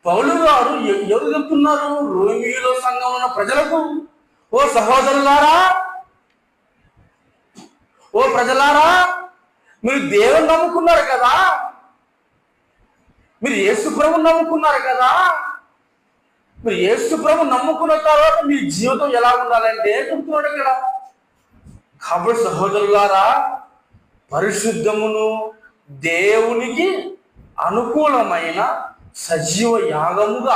పౌలు గారు ఎవరు చెప్తున్నారు? రోమిలో సంఘం ఉన్న ప్రజలకు, ఓ సహోదరులారా, ఓ ప్రజలారా, మీరు దేవుని నమ్ముకున్నారు కదా, మీరు యేసు ప్రభువుని నమ్ముకున్నారు కదా, మీరు యేసు ప్రభువుని నమ్ముకున్న తర్వాత మీ జీవితం ఎలా ఉండాలంటే చెప్తున్నాడు ఇక్కడ. కాబట్టి సహోదరులారా, పరిశుద్ధమును దేవునికి అనుకూలమైన సజీవ యాగముగా.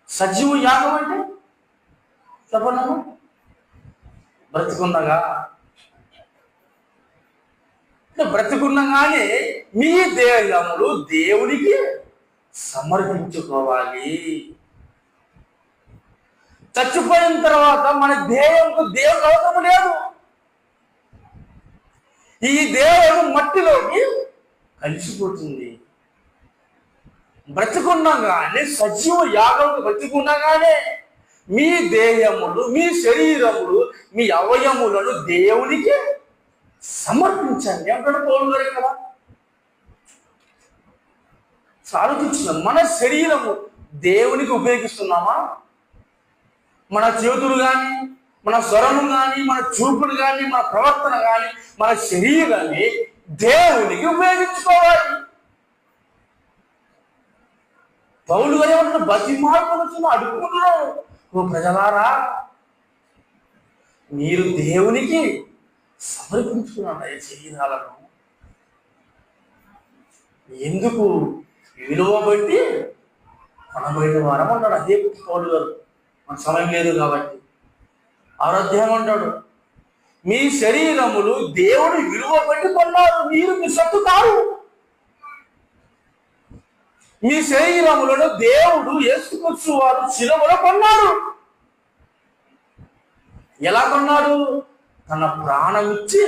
సజీవ యాగం అంటే చెప్పండి, బ్రతికున్నగా, బ్రతికున్నగానే మీ దేహములు దేవునికి సమర్పించుకోవాలి. చచ్చిపోయిన తర్వాత మన దేవునికి అవసరం లేదు. ఈ దేహం మట్టిలోకి కలిసిపోతుంది. బ్రతికున్నగానే సజీవ యాగం, బ్రతికున్నగానే మీ దేహములు, మీ శరీరములు, మీ అవయములను దేవునికి సమర్పించండి అంటాడు పౌలు గారు కదా. ఆలోచించున్నాం, మన శరీరము దేవునికి ఉపయోగిస్తున్నామా? మన చేతులు కానీ, మన స్వరము కానీ, మన చూపులు కానీ, మన ప్రవర్తన కానీ, మన శరీరాన్ని దేవునికి ఉపయోగించుకోవాలి. పౌలు గారు ఏమంటున్నారు? బతిమార్పులు అడుగుతున్నారు, ఓ ప్రజలారా, మీరు దేవునికి సమర్పించుకున్నాడు ఈ శరీరాలను. ఎందుకు? విలువ బట్టి కొనబడిన వారం అన్నాడు. అదే పౌలు గారు, మన సమయం లేదు కాబట్టి 6వ అధ్యాయం అంటాడు, మీ శరీరములు దేవుడు విలువ బట్టి కొన్నారు, మీరు మీ సొత్తు కాదు. మీ శరీరములను దేవుడు యేసుక్రీస్తు వారు శిలువలో కొన్నాడు. ఎలా కొన్నాడు? తన ప్రాణం ఇచ్చి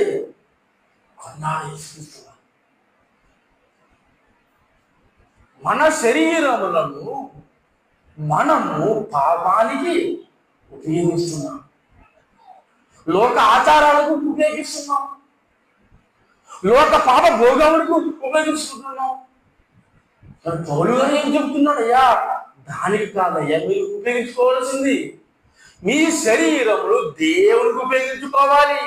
కొన్నాడు యేసుక్రీస్తు వారు. మన శరీరములను మనము పాపానికి ఉపయోగిస్తున్నాం, లోక ఆచారాలకు ఉపయోగిస్తున్నాం, లోక పాప భోగములకు ఉపయోగిస్తున్నాం. పౌలు గారు ఏం చెప్తున్నాడు? అయ్యా, దానికి కాదయ్యా మీరు ఉపయోగించుకోవాల్సింది, మీ శరీరములు దేవునికి ఉపయోగించుకోవాలి.